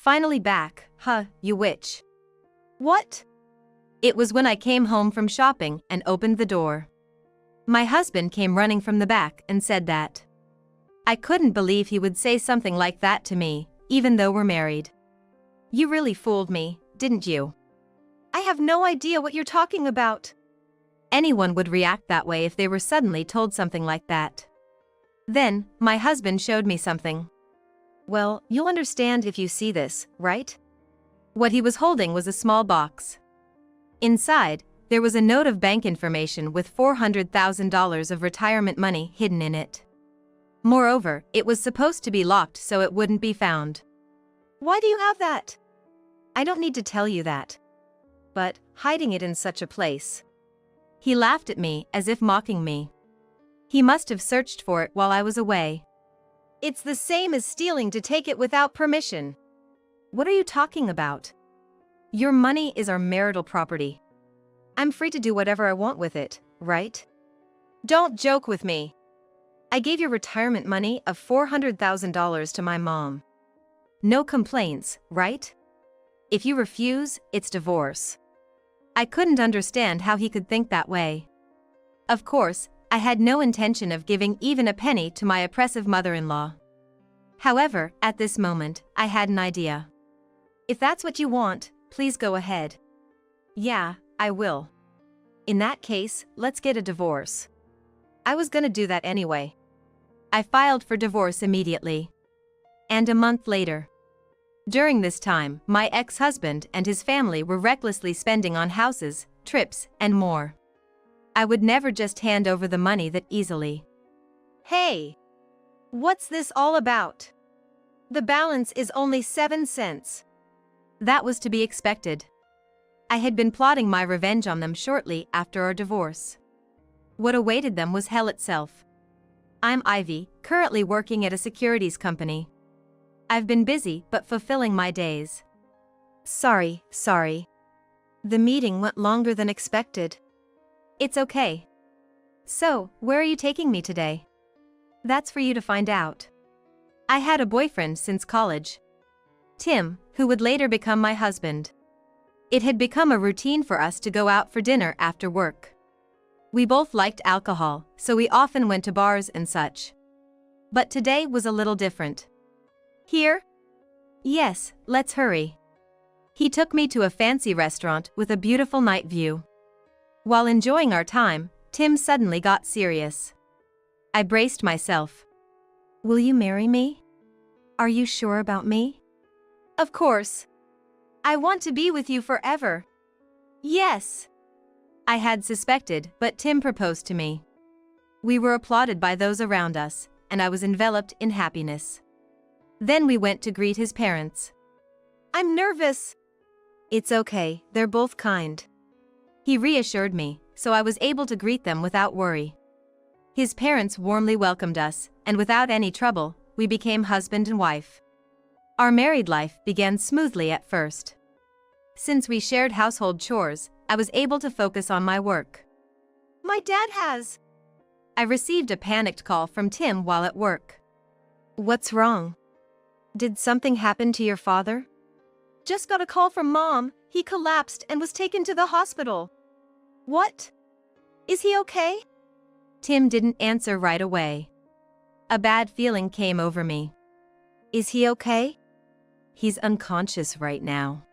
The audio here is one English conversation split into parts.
Finally back, huh, you witch. What? It was when I came home from shopping and opened the door. My husband came running from the back and said that. I couldn't believe he would say something like that to me, even though we're married. You really fooled me, didn't you? I have no idea what you're talking about. Anyone would react that way if they were suddenly told something like that. Then, my husband showed me something. Well, you'll understand if you see this, right? What he was holding was a small box. Inside, there was a note of bank information with $400,000 of retirement money hidden in it. Moreover, it was supposed to be locked so it wouldn't be found. Why do you have that? I don't need to tell you that. But, hiding it in such a place. He laughed at me as if mocking me. He must have searched for it while I was away. It's the same as stealing to take it without permission. What are you talking about? Your money is our marital property. I'm free to do whatever I want with it, right? Don't joke with me. I gave your retirement money of $400,000 to my mom. No complaints, right? If you refuse, it's divorce. I couldn't understand how he could think that way. Of course, I had no intention of giving even a penny to my oppressive mother-in-law. However, at this moment, I had an idea. If that's what you want, please go ahead. Yeah, I will. In that case, let's get a divorce. I was gonna do that anyway. I filed for divorce immediately. And a month later. During this time, my ex-husband and his family were recklessly spending on houses, trips, and more. I would never just hand over the money that easily. Hey! What's this all about? The balance is only 7 cents. That was to be expected. I had been plotting my revenge on them shortly after our divorce. What awaited them was hell itself. I'm Ivy, currently working at a securities company. I've been busy but fulfilling my days. Sorry. The meeting went longer than expected. It's okay. So, where are you taking me today? That's for you to find out. I had a boyfriend since college. Tim, who would later become my husband. It had become a routine for us to go out for dinner after work. We both liked alcohol, so we often went to bars and such. But today was a little different. Here? Yes, let's hurry. He took me to a fancy restaurant with a beautiful night view. While enjoying our time, Tim suddenly got serious. I braced myself. Will you marry me? Are you sure about me? Of course. I want to be with you forever. Yes. I had suspected, but Tim proposed to me. We were applauded by those around us, and I was enveloped in happiness. Then we went to greet his parents. I'm nervous. It's okay, they're both kind. He reassured me, so I was able to greet them without worry. His parents warmly welcomed us, and without any trouble, we became husband and wife. Our married life began smoothly at first. Since we shared household chores, I was able to focus on my work. My dad has. I received a panicked call from Tim while at work. What's wrong? Did something happen to your father? Just got a call from Mom. He collapsed and was taken to the hospital. What? Is he okay? Tim didn't answer right away. A bad feeling came over me. Is he okay? He's unconscious right now.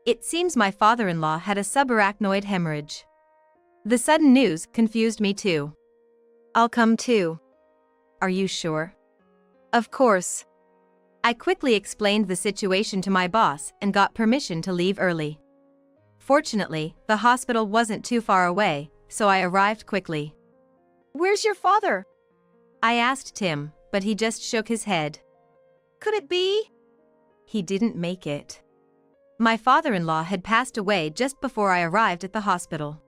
It seems my father-in-law had a subarachnoid hemorrhage. The sudden news confused me too. I'll come too. Are you sure? Of course. I quickly explained the situation to my boss and got permission to leave early. Fortunately, the hospital wasn't too far away, so I arrived quickly. Where's your father? I asked Tim, but he just shook his head. Could it be? He didn't make it. My father-in-law had passed away just before I arrived at the hospital.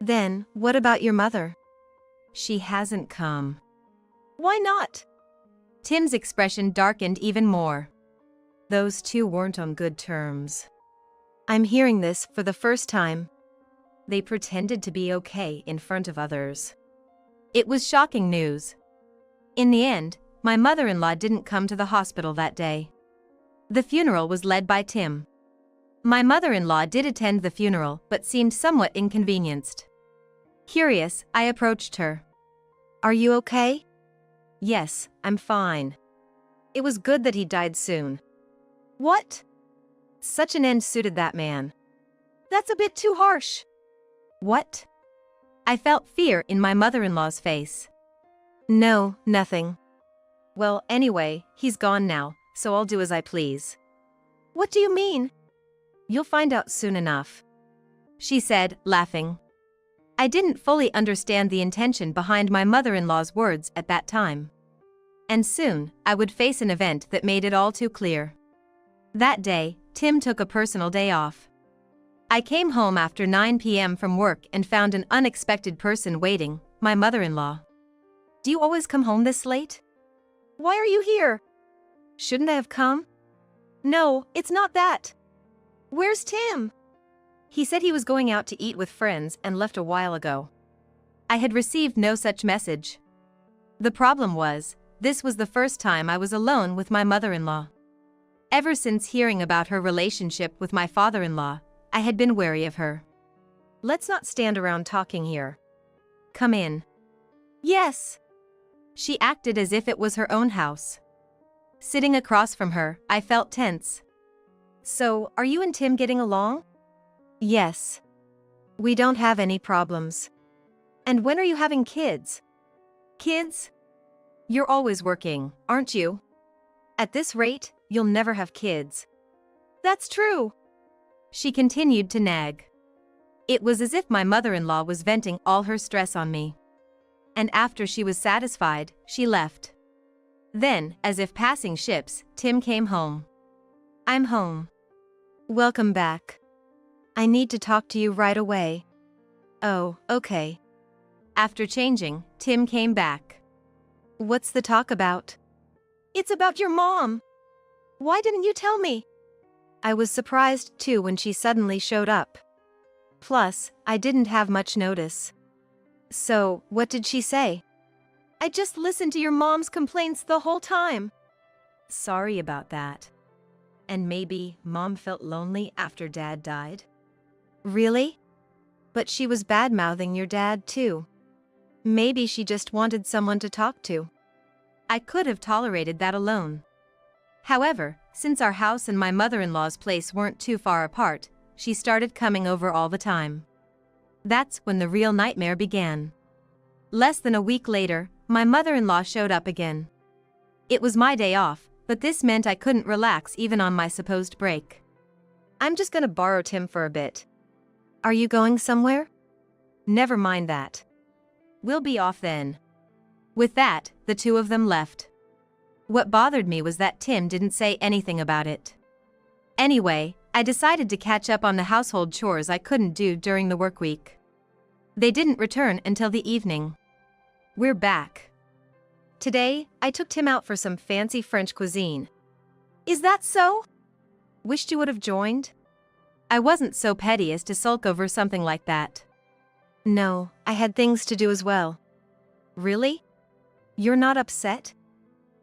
Then, what about your mother? She hasn't come. Why not? Tim's expression darkened even more. Those two weren't on good terms. I'm hearing this for the first time. They pretended to be okay in front of others. It was shocking news. In the end, my mother-in-law didn't come to the hospital that day. The funeral was led by Tim. My mother-in-law did attend the funeral but seemed somewhat inconvenienced. Curious, I approached her. Are you okay? Yes, I'm fine. It was good that he died soon. What? Such an end suited that man. That's a bit too harsh. What? I felt fear in my mother-in-law's face. No, nothing. Well, anyway, he's gone now, so I'll do as I please. What do you mean? You'll find out soon enough, she said, laughing. I didn't fully understand the intention behind my mother-in-law's words at that time. And soon, I would face an event that made it all too clear. That day, Tim took a personal day off. I came home after 9 p.m. from work and found an unexpected person waiting, my mother-in-law. Do you always come home this late? Why are you here? Shouldn't I have come? No, it's not that. Where's Tim? He said he was going out to eat with friends and left a while ago. I had received no such message. The problem was, this was the first time I was alone with my mother-in-law. Ever since hearing about her relationship with my father-in-law, I had been wary of her. Let's not stand around talking here. Come in. Yes. She acted as if it was her own house. Sitting across from her, I felt tense. So, are you and Tim getting along? Yes. We don't have any problems. And when are you having kids? Kids? You're always working, aren't you? At this rate, you'll never have kids. That's true. She continued to nag. It was as if my mother-in-law was venting all her stress on me. And after she was satisfied, she left. Then, as if passing ships, Tim came home. I'm home. Welcome back. I need to talk to you right away. Oh, okay. After changing, Tim came back. What's the talk about? It's about your mom. Why didn't you tell me? I was surprised too when she suddenly showed up. Plus, I didn't have much notice. So, what did she say? I just listened to your mom's complaints the whole time. Sorry about that. And maybe Mom felt lonely after Dad died? Really? But she was bad-mouthing your dad too. Maybe she just wanted someone to talk to. I could have tolerated that alone. However, since our house and my mother-in-law's place weren't too far apart, she started coming over all the time. That's when the real nightmare began. Less than a week later, my mother-in-law showed up again. It was my day off, but this meant I couldn't relax even on my supposed break. I'm just gonna borrow Tim for a bit. Are you going somewhere? Never mind that. We'll be off then. With that, the two of them left. What bothered me was that Tim didn't say anything about it. Anyway, I decided to catch up on the household chores I couldn't do during the work week. They didn't return until the evening. We're back. Today, I took Tim out for some fancy French cuisine. Is that so? Wished you would have joined? I wasn't so petty as to sulk over something like that. No, I had things to do as well. Really? You're not upset?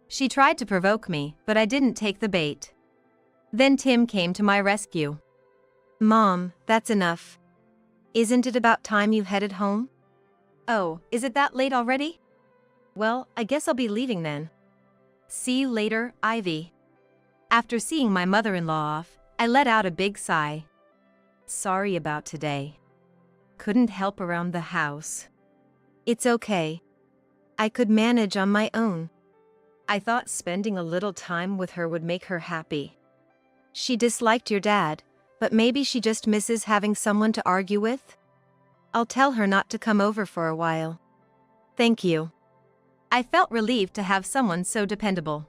She tried to provoke me, but I didn't take the bait. Then Tim came to my rescue. Mom, that's enough. Isn't it about time you headed home? Oh, is it that late already? Well, I guess I'll be leaving then. See you later, Ivy. After seeing my mother-in-law off, I let out a big sigh. Sorry about today. Couldn't help around the house. It's okay. I could manage on my own. I thought spending a little time with her would make her happy. She disliked your dad, but maybe she just misses having someone to argue with? I'll tell her not to come over for a while. Thank you. I felt relieved to have someone so dependable.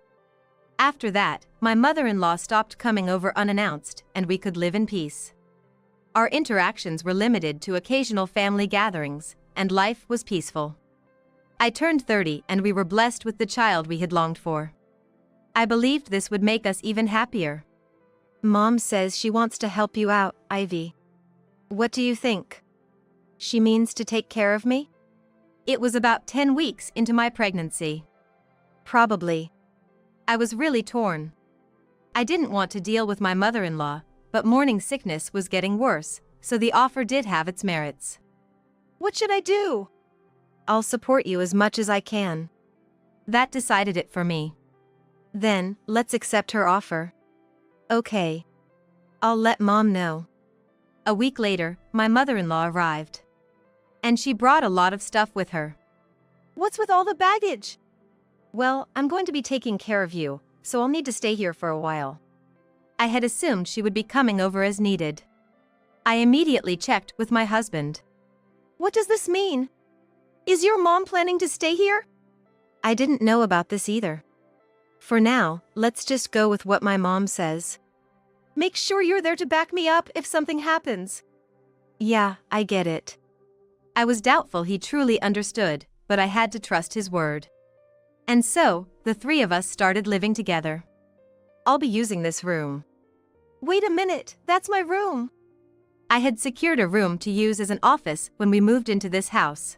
After that, my mother-in-law stopped coming over unannounced, and we could live in peace. Our interactions were limited to occasional family gatherings, and life was peaceful. I turned 30 and we were blessed with the child we had longed for. I believed this would make us even happier. Mom says she wants to help you out, Ivy. What do you think? She means to take care of me? It was about 10 weeks into my pregnancy. Probably. I was really torn. I didn't want to deal with my mother-in-law, but morning sickness was getting worse, so the offer did have its merits. What should I do? I'll support you as much as I can. That decided it for me. Then, let's accept her offer. Okay. I'll let Mom know. A week later, my mother-in-law arrived. And she brought a lot of stuff with her. What's with all the baggage? Well, I'm going to be taking care of you, so I'll need to stay here for a while. I had assumed she would be coming over as needed. I immediately checked with my husband. What does this mean? Is your mom planning to stay here? I didn't know about this either. For now, let's just go with what my mom says. Make sure you're there to back me up if something happens. Yeah, I get it. I was doubtful he truly understood, but I had to trust his word. And so, the three of us started living together. I'll be using this room. Wait a minute, that's my room. I had secured a room to use as an office when we moved into this house.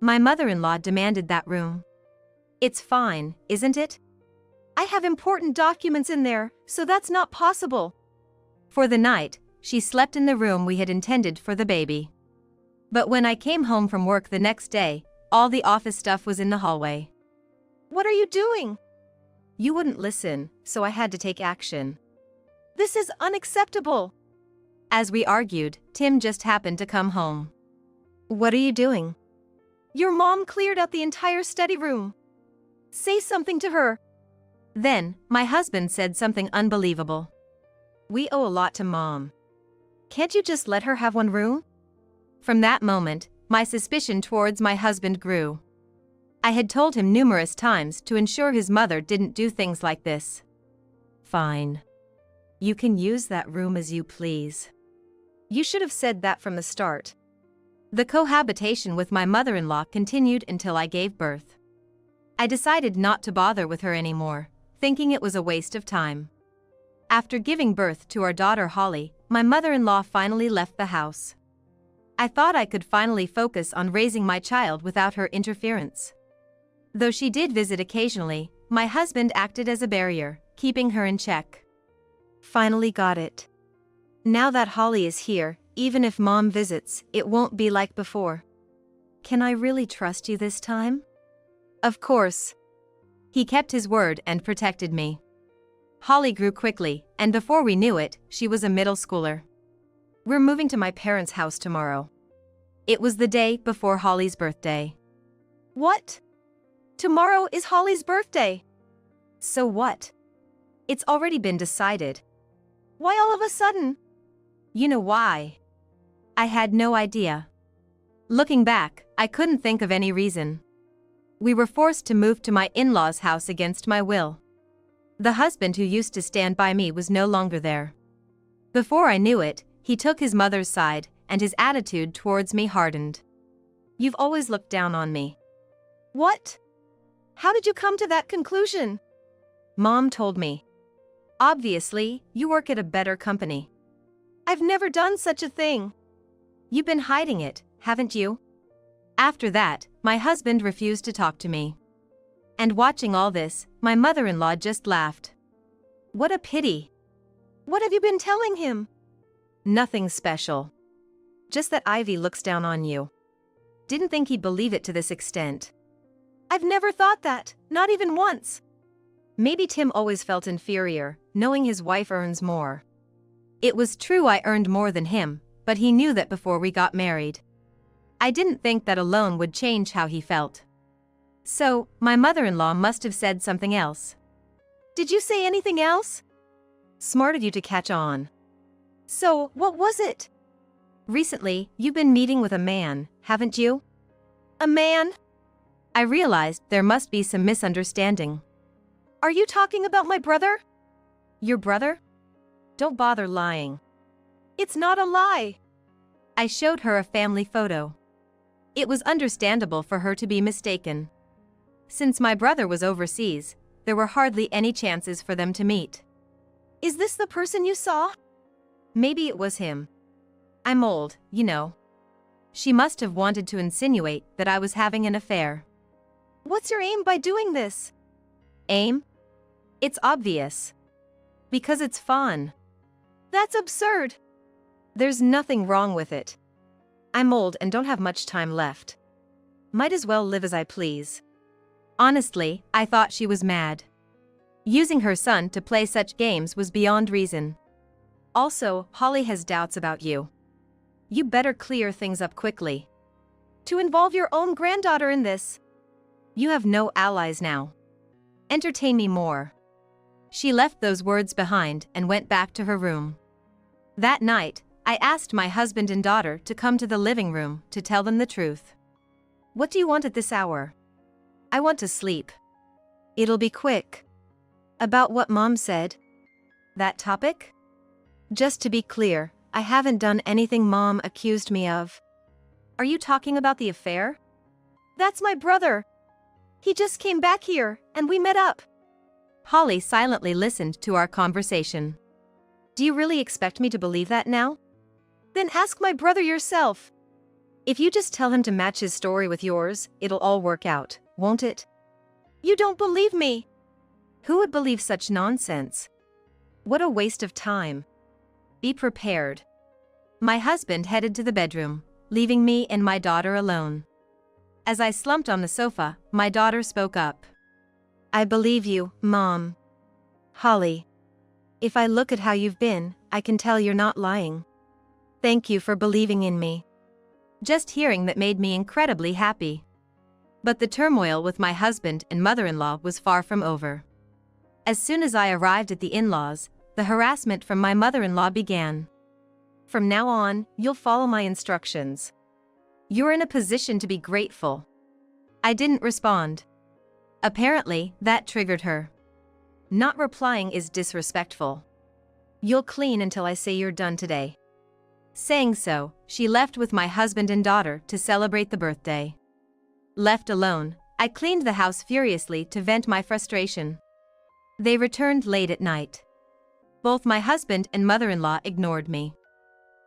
My mother-in-law demanded that room. It's fine, isn't it? I have important documents in there, so that's not possible. For the night, she slept in the room we had intended for the baby. But when I came home from work the next day, all the office stuff was in the hallway. What are you doing? You wouldn't listen, so I had to take action. This is unacceptable. As we argued, Tim just happened to come home. What are you doing? Your mom cleared out the entire study room. Say something to her. Then, my husband said something unbelievable. We owe a lot to Mom. Can't you just let her have one room? From that moment, my suspicion towards my husband grew. I had told him numerous times to ensure his mother didn't do things like this. Fine. You can use that room as you please. You should have said that from the start. The cohabitation with my mother-in-law continued until I gave birth. I decided not to bother with her anymore, thinking it was a waste of time. After giving birth to our daughter Holly, my mother-in-law finally left the house. I thought I could finally focus on raising my child without her interference. Though she did visit occasionally, my husband acted as a barrier, keeping her in check. Finally got it. Now that Holly is here, even if Mom visits, it won't be like before. Can I really trust you this time? Of course. He kept his word and protected me. Holly grew quickly, and before we knew it, she was a middle schooler. We're moving to my parents' house tomorrow. It was the day before Holly's birthday. What? Tomorrow is Holly's birthday. So what? It's already been decided. Why all of a sudden? You know why. I had no idea. Looking back, I couldn't think of any reason. We were forced to move to my in-laws' house against my will. The husband who used to stand by me was no longer there. Before I knew it, he took his mother's side, and his attitude towards me hardened. You've always looked down on me. What? How did you come to that conclusion? Mom told me. Obviously, you work at a better company. I've never done such a thing. You've been hiding it, haven't you? After that, my husband refused to talk to me. And watching all this, my mother-in-law just laughed. What a pity. What have you been telling him? Nothing special. Just that Ivy looks down on you. Didn't think he'd believe it to this extent. I've never thought that, not even once. Maybe Tim always felt inferior, knowing his wife earns more. It was true I earned more than him, but he knew that before we got married. I didn't think that alone would change how he felt. So, my mother-in-law must have said something else. Did you say anything else? Smart of you to catch on. So, what was it? Recently, you've been meeting with a man, haven't you? A man? I realized there must be some misunderstanding. Are you talking about my brother? Your brother? Don't bother lying. It's not a lie. I showed her a family photo. It was understandable for her to be mistaken. Since my brother was overseas, there were hardly any chances for them to meet. Is this the person you saw? Maybe it was him. I'm old, you know. She must have wanted to insinuate that I was having an affair. What's your aim by doing this? Aim? It's obvious. Because it's fun. That's absurd. There's nothing wrong with it. I'm old and don't have much time left. Might as well live as I please. Honestly, I thought she was mad. Using her son to play such games was beyond reason. Also, Holly has doubts about you. You better clear things up quickly. To involve your own granddaughter in this. You have no allies now. Entertain me more. She left those words behind and went back to her room. That night, I asked my husband and daughter to come to the living room to tell them the truth. What do you want at this hour? I want to sleep. It'll be quick. About what Mom said. That topic? Just to be clear, I haven't done anything Mom accused me of. Are you talking about the affair? That's my brother. He just came back here, and we met up. Holly silently listened to our conversation. Do you really expect me to believe that now? Then ask my brother yourself. If you just tell him to match his story with yours, it'll all work out, won't it? You don't believe me. Who would believe such nonsense? What a waste of time. Be prepared. My husband headed to the bedroom, leaving me and my daughter alone. As I slumped on the sofa, my daughter spoke up. I believe you, Mom. Holly. If I look at how you've been, I can tell you're not lying. Thank you for believing in me. Just hearing that made me incredibly happy. But the turmoil with my husband and mother-in-law was far from over. As soon as I arrived at the in-laws, the harassment from my mother-in-law began. From now on, you'll follow my instructions. You're in a position to be grateful. I didn't respond. Apparently, that triggered her. Not replying is disrespectful. You'll clean until I say you're done today. Saying so, she left with my husband and daughter to celebrate the birthday. Left alone, I cleaned the house furiously to vent my frustration. They returned late at night. Both my husband and mother-in-law ignored me.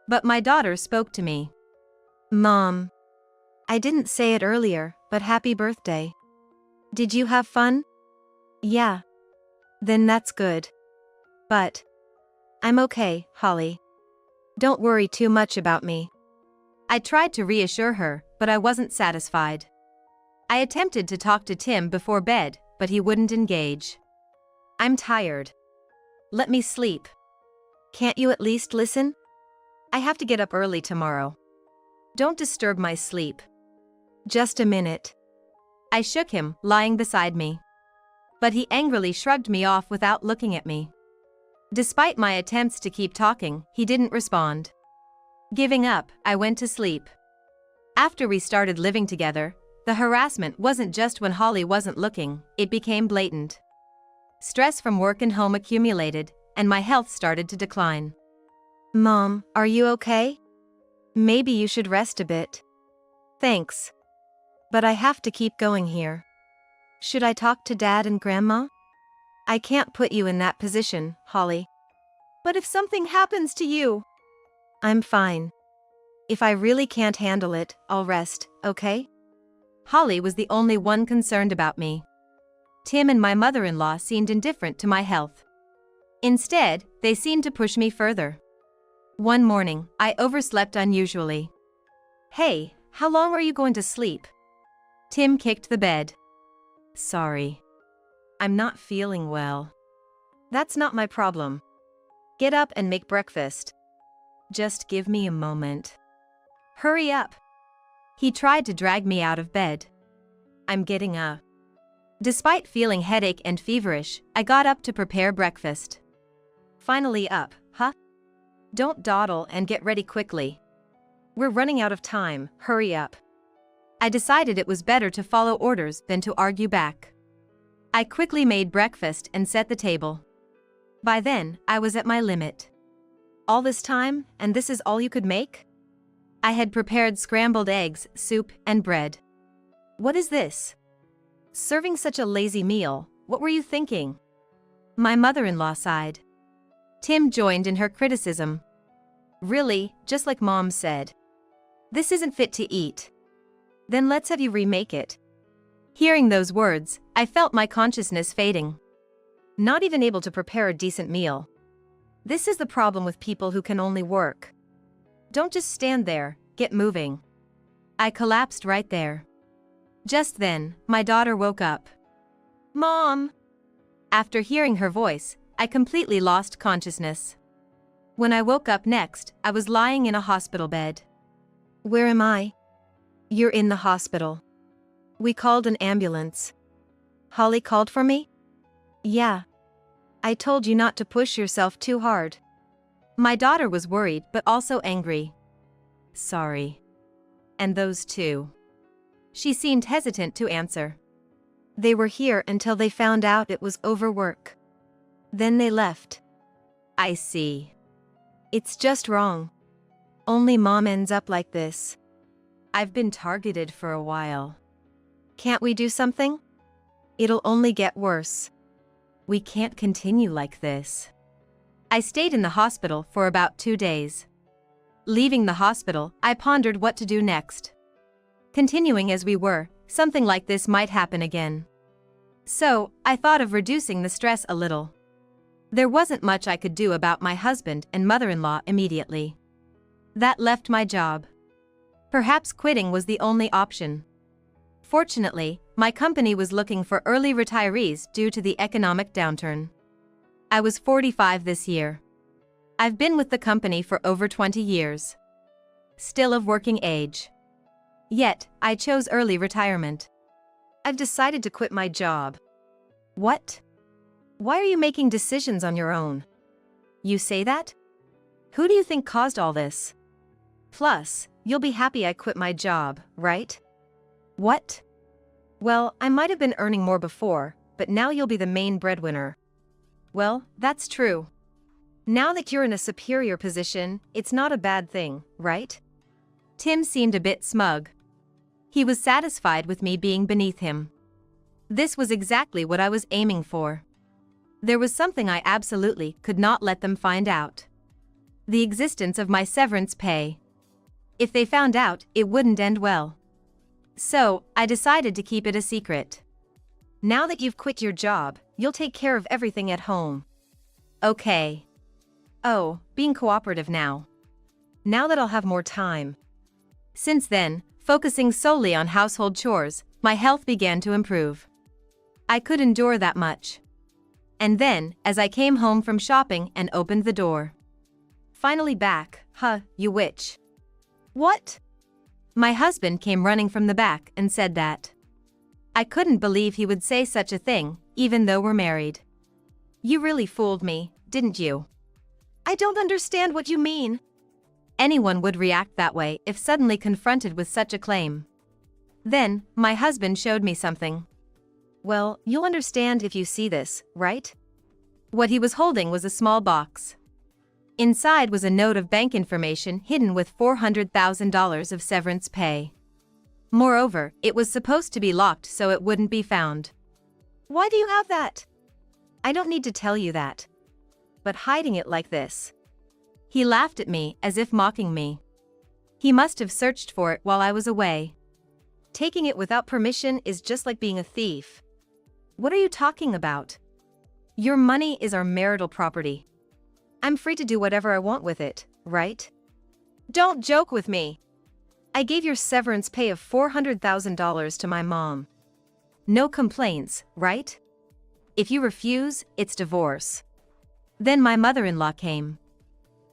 But my daughter spoke to me. Mom. I didn't say it earlier, but happy birthday. Did you have fun? Yeah. Then that's good. But I'm okay, Holly. Don't worry too much about me. I tried to reassure her, but I wasn't satisfied. I attempted to talk to Tim before bed, but he wouldn't engage. I'm tired. Let me sleep. Can't you at least listen? I have to get up early tomorrow. Don't disturb my sleep. Just a minute. I shook him, lying beside me. But he angrily shrugged me off without looking at me. Despite my attempts to keep talking, he didn't respond. Giving up, I went to sleep. After we started living together, the harassment wasn't just when Holly wasn't looking, it became blatant. Stress from work and home accumulated, and my health started to decline. Mom, are you okay? Maybe you should rest a bit. Thanks. But I have to keep going here. Should I talk to Dad and Grandma? I can't put you in that position, Holly. But if something happens to you... I'm fine. If I really can't handle it, I'll rest, okay? Holly was the only one concerned about me. Tim and my mother-in-law seemed indifferent to my health. Instead, they seemed to push me further. One morning, I overslept unusually. Hey, how long are you going to sleep? Tim kicked the bed. Sorry. I'm not feeling well. That's not my problem. Get up and make breakfast. Just give me a moment. Hurry up. He tried to drag me out of bed. I'm getting up. Despite feeling headache and feverish, I got up to prepare breakfast. Finally up, huh? Don't dawdle and get ready quickly. We're running out of time, hurry up. I decided it was better to follow orders than to argue back. I quickly made breakfast and set the table. By then, I was at my limit. All this time, and this is all you could make? I had prepared scrambled eggs, soup, and bread. What is this? Serving such a lazy meal, what were you thinking? My mother-in-law sighed. Tim joined in her criticism. Really, just like Mom said. This isn't fit to eat. Then let's have you remake it. Hearing those words, I felt my consciousness fading. Not even able to prepare a decent meal. This is the problem with people who can only work. Don't just stand there, get moving. I collapsed right there. Just then, my daughter woke up. Mom! After hearing her voice, I completely lost consciousness. When I woke up next, I was lying in a hospital bed. Where am I? You're in the hospital. We called an ambulance. Holly called for me? Yeah. I told you not to push yourself too hard. My daughter was worried but also angry. Sorry. And those two? She seemed hesitant to answer. They were here until they found out it was overwork. Then they left. I see. It's just wrong. Only Mom ends up like this. I've been targeted for a while. Can't we do something? It'll only get worse. We can't continue like this. I stayed in the hospital for about 2 days. Leaving the hospital, I pondered what to do next. Continuing as we were, something like this might happen again. So, I thought of reducing the stress a little. There wasn't much I could do about my husband and mother-in-law immediately. That left my job. Perhaps quitting was the only option. Fortunately, my company was looking for early retirees due to the economic downturn. I was 45 this year. I've been with the company for over 20 years. Still of working age. Yet, I chose early retirement. I've decided to quit my job. What? Why are you making decisions on your own? You say that? Who do you think caused all this? Plus, you'll be happy I quit my job, right? What? Well, I might have been earning more before, but now you'll be the main breadwinner. Well, that's true. Now that you're in a superior position, it's not a bad thing, right? Tim seemed a bit smug. He was satisfied with me being beneath him. This was exactly what I was aiming for. There was something I absolutely could not let them find out. The existence of my severance pay. If they found out, it wouldn't end well. So, I decided to keep it a secret. Now that you've quit your job, you'll take care of everything at home. Okay. Oh, being cooperative now. Now that I'll have more time. Since then, focusing solely on household chores, my health began to improve. I could endure that much. And then, as I came home from shopping and opened the door. Finally back, huh, you witch. What? My husband came running from the back and said that. I couldn't believe he would say such a thing, even though we're married. You really fooled me, didn't you? I don't understand what you mean. Anyone would react that way if suddenly confronted with such a claim. Then, my husband showed me something. Well, you'll understand if you see this, right? What he was holding was a small box. Inside was a note of bank information hidden with $400,000 of severance pay. Moreover, it was supposed to be locked so it wouldn't be found. Why do you have that? I don't need to tell you that. But hiding it like this. He laughed at me as if mocking me. He must have searched for it while I was away. Taking it without permission is just like being a thief. What are you talking about? Your money is our marital property. I'm free to do whatever I want with it, right? Don't joke with me. I gave your severance pay of $400,000 to my mom. No complaints, right? If you refuse, it's divorce. Then my mother-in-law came.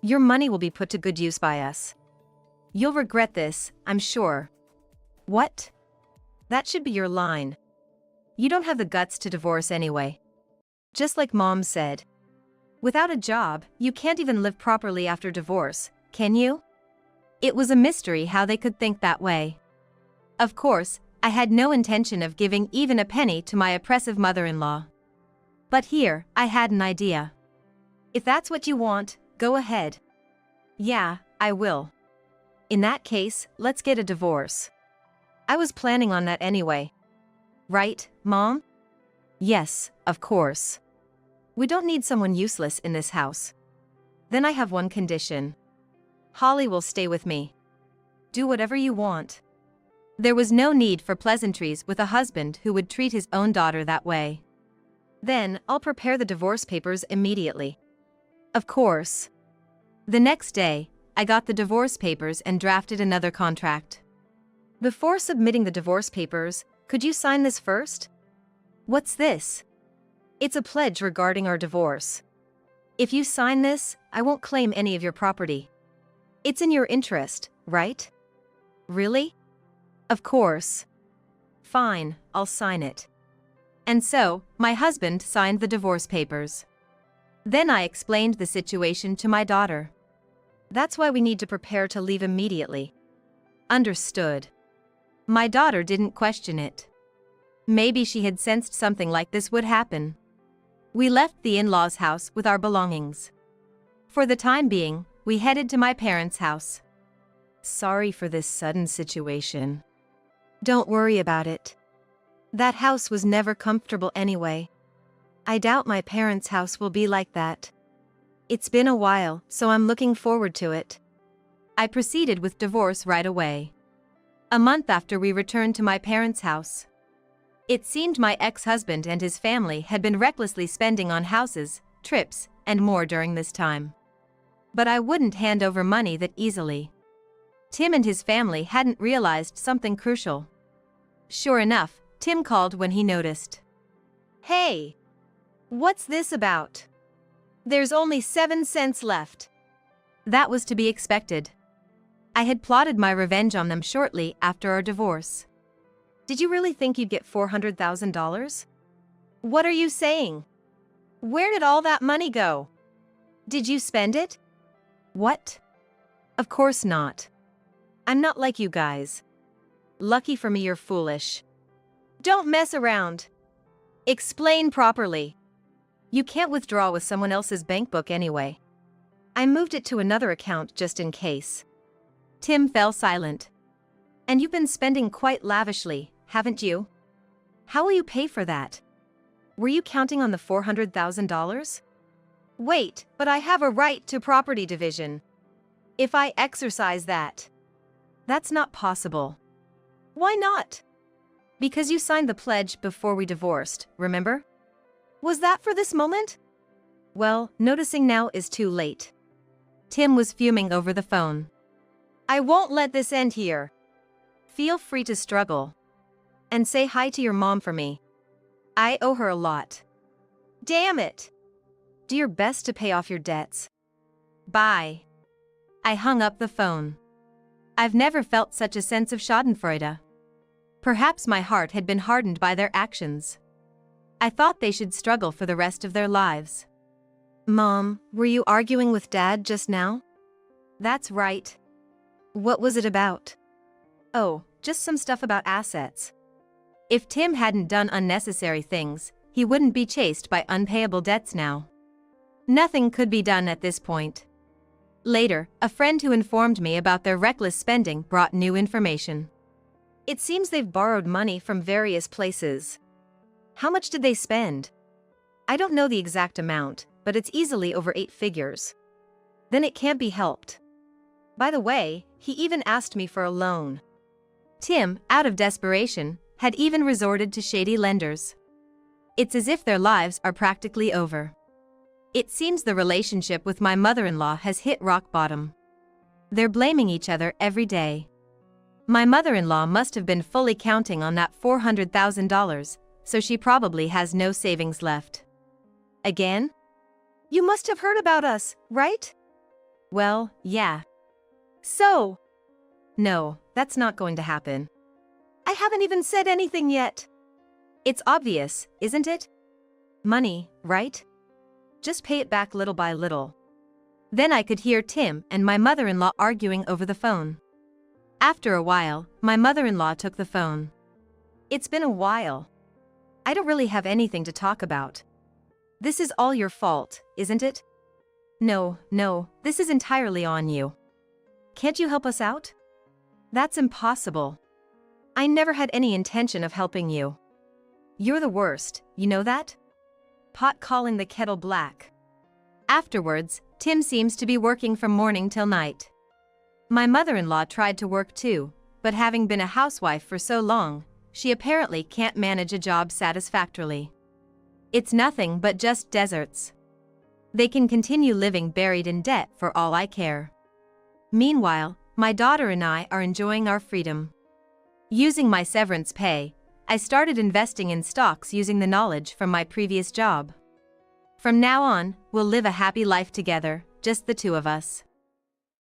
Your money will be put to good use by us. You'll regret this, I'm sure. What? That should be your line. You don't have the guts to divorce anyway. Just like Mom said. Without a job, you can't even live properly after divorce, can you? It was a mystery how they could think that way. Of course, I had no intention of giving even a penny to my oppressive mother-in-law. But here, I had an idea. If that's what you want, go ahead. Yeah, I will. In that case, let's get a divorce. I was planning on that anyway. Right, Mom? Yes, of course. We don't need someone useless in this house. Then I have one condition. Holly will stay with me. Do whatever you want. There was no need for pleasantries with a husband who would treat his own daughter that way. Then, I'll prepare the divorce papers immediately. Of course. The next day, I got the divorce papers and drafted another contract. Before submitting the divorce papers, could you sign this first? What's this? It's a pledge regarding our divorce. If you sign this, I won't claim any of your property. It's in your interest, right? Really? Of course. Fine, I'll sign it. And so, my husband signed the divorce papers. Then I explained the situation to my daughter. That's why we need to prepare to leave immediately. Understood. My daughter didn't question it. Maybe she had sensed something like this would happen. We left the in-laws' house with our belongings. For the time being, we headed to my parents' house. Sorry for this sudden situation. Don't worry about it. That house was never comfortable anyway. I doubt my parents' house will be like that. It's been a while, so I'm looking forward to it. I proceeded with divorce right away. A month after we returned to my parents' house. It seemed my ex-husband and his family had been recklessly spending on houses, trips, and more during this time. But I wouldn't hand over money that easily. Tim and his family hadn't realized something crucial. Sure enough, Tim called when he noticed. Hey! What's this about? There's only 7 cents left. That was to be expected. I had plotted my revenge on them shortly after our divorce. Did you really think you'd get $400,000? What are you saying? Where did all that money go? Did you spend it? What? Of course not. I'm not like you guys. Lucky for me you're foolish. Don't mess around. Explain properly. You can't withdraw with someone else's bank book anyway. I moved it to another account just in case. Tim fell silent. And you've been spending quite lavishly, haven't you? How will you pay for that? Were you counting on the $400,000? Wait, but I have a right to property division. If I exercise that. That's not possible. Why not? Because you signed the pledge before we divorced, remember? Was that for this moment? Well, noticing now is too late. Tim was fuming over the phone. I won't let this end here. Feel free to struggle. And say hi to your mom for me. I owe her a lot. Damn it! Do your best to pay off your debts. Bye. I hung up the phone. I've never felt such a sense of schadenfreude. Perhaps my heart had been hardened by their actions. I thought they should struggle for the rest of their lives. Mom, were you arguing with Dad just now? That's right. What was it about? Oh, just some stuff about assets. If Tim hadn't done unnecessary things, he wouldn't be chased by unpayable debts now. Nothing could be done at this point. Later, a friend who informed me about their reckless spending brought new information. It seems they've borrowed money from various places. How much did they spend? I don't know the exact amount, but it's easily over 8 figures. Then it can't be helped. By the way, he even asked me for a loan. Tim, out of desperation, had even resorted to shady lenders. It's as if their lives are practically over. It seems the relationship with my mother-in-law has hit rock bottom. They're blaming each other every day. My mother-in-law must have been fully counting on that $400,000, so she probably has no savings left. Again? You must have heard about us, right? Well, yeah. So? No, that's not going to happen. I haven't even said anything yet. It's obvious, isn't it? Money, right? Just pay it back little by little. Then I could hear Tim and my mother-in-law arguing over the phone. After a while, my mother-in-law took the phone. It's been a while. I don't really have anything to talk about. This is all your fault, isn't it? No, this is entirely on you. Can't you help us out? That's impossible. I never had any intention of helping you. You're the worst, you know that? Pot calling the kettle black. Afterwards, Tim seems to be working from morning till night. My mother-in-law tried to work too, but having been a housewife for so long, she apparently can't manage a job satisfactorily. It's nothing but just deserts. They can continue living buried in debt for all I care. Meanwhile, my daughter and I are enjoying our freedom. Using my severance pay, I started investing in stocks using the knowledge from my previous job. From now on, we'll live a happy life together, just the two of us.